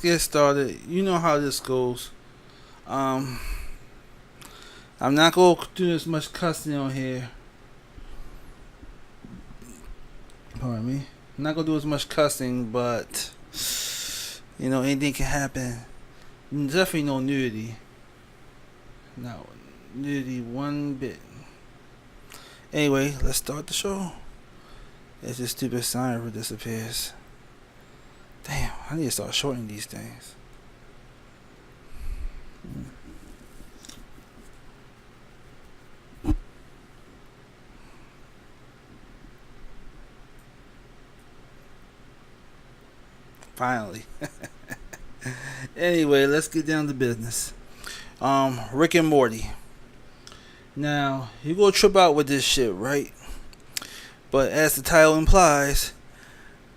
get started. You know how this goes. Um, I'm not gonna do as much cussing on here. Pardon me. I'm not gonna do as much cussing, but anything can happen. Definitely no nudity. No nudity one bit. Anyway, let's start the show. As this stupid sign disappears. Damn, I need to start shortening these things. Finally. Anyway, let's get down to business. Rick and Morty. Now, you gonna trip out with this shit, right? But as the title implies,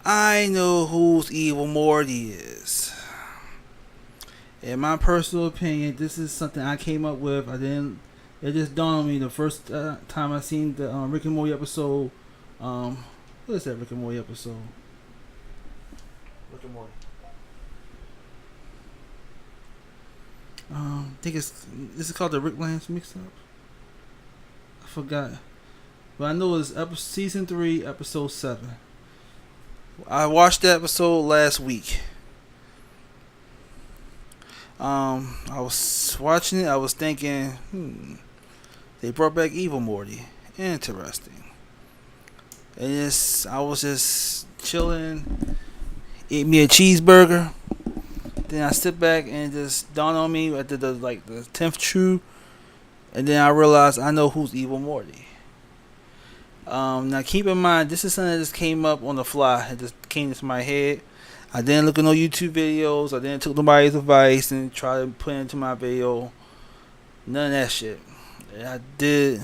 I know who's Evil Morty is. In my personal opinion, this is something I came up with. It just dawned on me the first time I seen the Rick and Morty episode. What is that Rick and Morty episode? Rick and Morty. I think this is called the Rick Lance Mix Up. I forgot, but I know it's season 3, episode 7. I watched the episode last week. I was watching it. I was thinking, they brought back Evil Morty. Interesting. And I was just chilling, ate me a cheeseburger. Then I sit back and just dawned on me at the 10th chew, and then I realized I know who's Evil Morty. Now keep in mind, this is something that just came up on the fly. It just came into my head. I didn't look at no YouTube videos. I didn't take nobody's advice and try to put it into my video. None of that shit. I did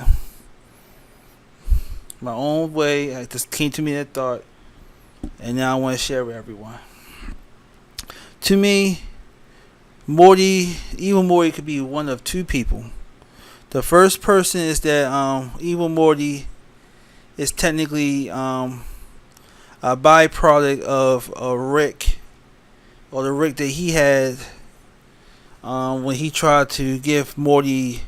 my own way. It just came to me that thought, and now I want to share with everyone. To me, Evil Morty could be one of two people. The first person is that Evil Morty is technically a byproduct of a Rick, or the Rick that he had when he tried to give Morty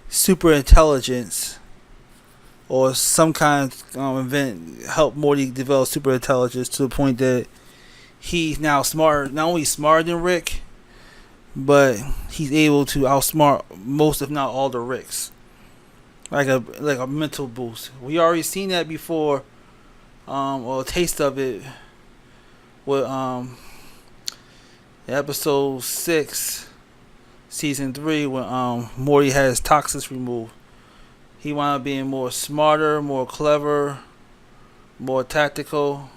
super intelligence, or some kind of event help Morty develop super intelligence to the point that he's now smart, not only smarter than Rick, but he's able to outsmart most, if not all, the Ricks. Like a mental boost. We already seen that before, or a taste of it with episode 6, season 3, when Morty had his toxins removed. He wound up being more smarter, more clever, more tactical,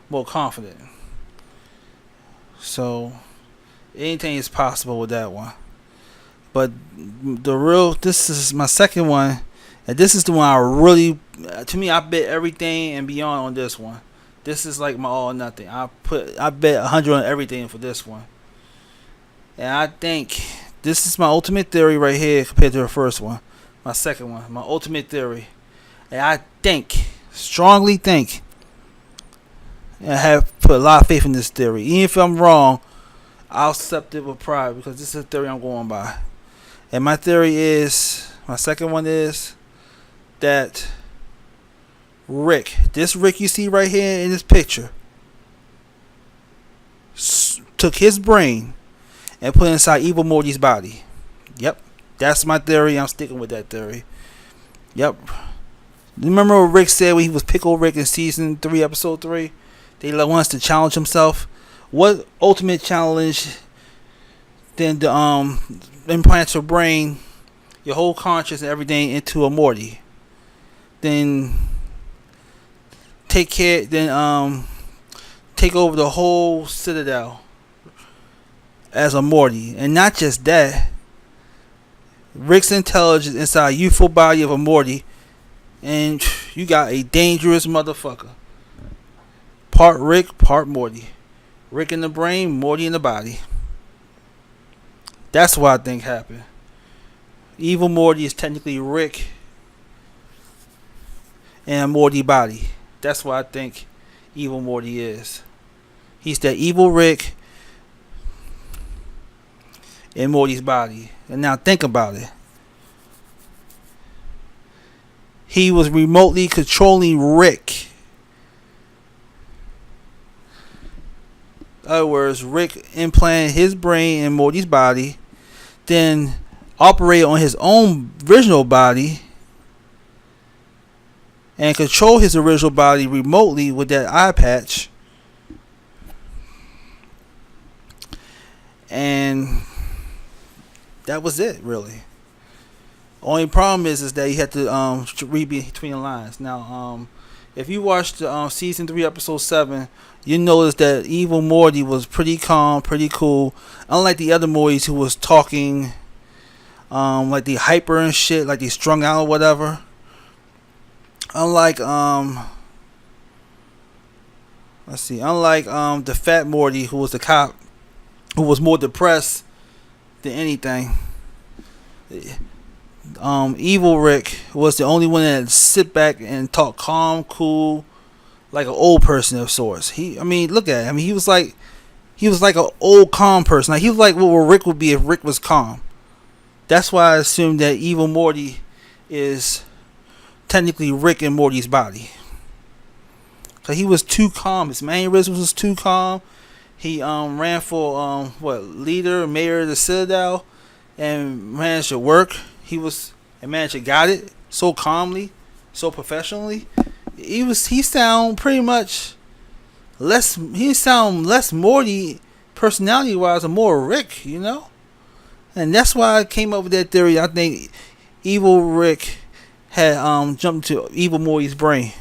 more confident. So anything is possible with that one. But this is my second one, and this is the one to me, I bet everything and beyond on this one. This is like my all or nothing. I bet 100 on everything for this one. And I think this is my ultimate theory right here compared to the first one. My second one, my ultimate theory. And I strongly think, and I have put a lot of faith in this theory. Even if I'm wrong, I'll accept it with pride, because this is a theory I'm going by. And my second one is that this Rick you see right here in this picture, took his brain and put it inside Evil Morty's body. Yep, that's my theory. I'm sticking with that theory. Yep. Remember what Rick said when he was Pickle Rick in season 3, episode 3? They want us to challenge himself. What ultimate challenge than to implant your brain, your whole conscious and everything into a Morty? Then take over the whole Citadel as a Morty. And not just that, Rick's intelligence inside a youthful body of a Morty, and you got a dangerous motherfucker. Part Rick, part Morty. Rick in the brain, Morty in the body. That's what I think happened. Evil Morty is technically Rick and a Morty body. That's what I think Evil Morty is. He's that evil Rick in Morty's body. And now think about it. He was remotely controlling Rick. In other words, Rick implanted his brain in Morty's body, then operated on his own original body and control his original body remotely with that eye patch. And that was it, really. Only problem is that you had to read between the lines. Now, if you watched season 3, episode 7, you notice that Evil Morty was pretty calm, pretty cool. Unlike the other Mortys who was talking, like they hyper and shit, like they strung out or whatever. Unlike the fat Morty who was the cop, who was more depressed than anything. Evil Rick was the only one that sit back and talk calm, cool, like an old person of sorts. Look at him. He was like an old calm person. Like he was like what Rick would be if Rick was calm. That's why I assume that Evil Morty is technically Rick in Morty's body. Cause he was too calm. His mannerisms was too calm. He ran for leader, mayor of the Citadel, and managed to work. He managed to got it so calmly, so professionally. He sound pretty much less. He sound less Morty personality wise, and more Rick, you know. And that's why I came up with that theory. I think Evil Rick had jumped to Evil Morty's brain.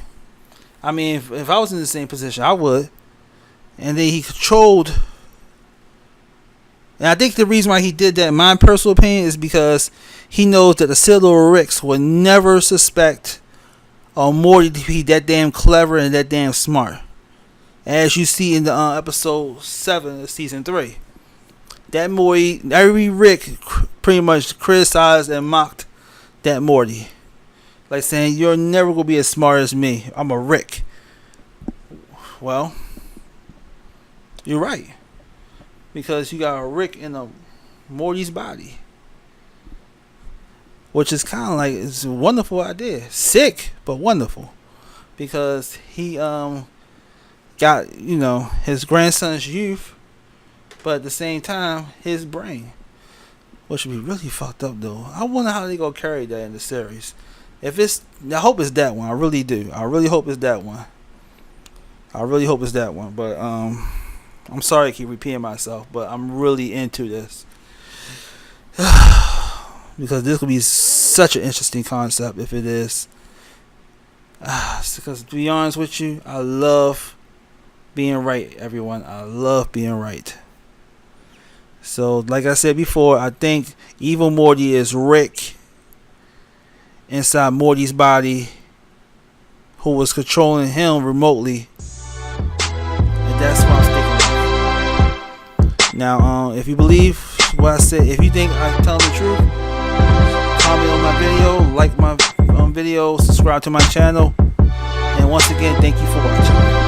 I mean, if I was in the same position, I would. And then he controlled. And I think the reason why he did that, in my personal opinion, is because he knows that the Citadel Ricks would never suspect Morty to be that damn clever and that damn smart. As you see in the episode 7 of season 3. That Morty, every Rick pretty much criticized and mocked that Morty. Like saying, you're never going to be as smart as me. I'm a Rick. Well, you're right. Because you got a Rick in a Morty's body. Which is kind of like, it's a wonderful idea. Sick, but wonderful. Because he got, his grandson's youth, but at the same time, his brain. Which would be really fucked up, though. I wonder how they gonna carry that in the series. I hope it's that one. I really do. I really hope it's that one. But I'm sorry I keep repeating myself, but I'm really into this. Because this will be such an interesting concept if it is. Because to be honest with you, I love being right, everyone. I love being right. So, like I said before, I think Evil Morty is Rick inside Morty's body, who was controlling him remotely. And that's why I'm sticking with. Now, if you believe what I said, if you think I'm telling the truth, comment on my video, like my video, subscribe to my channel, and once again, thank you for watching.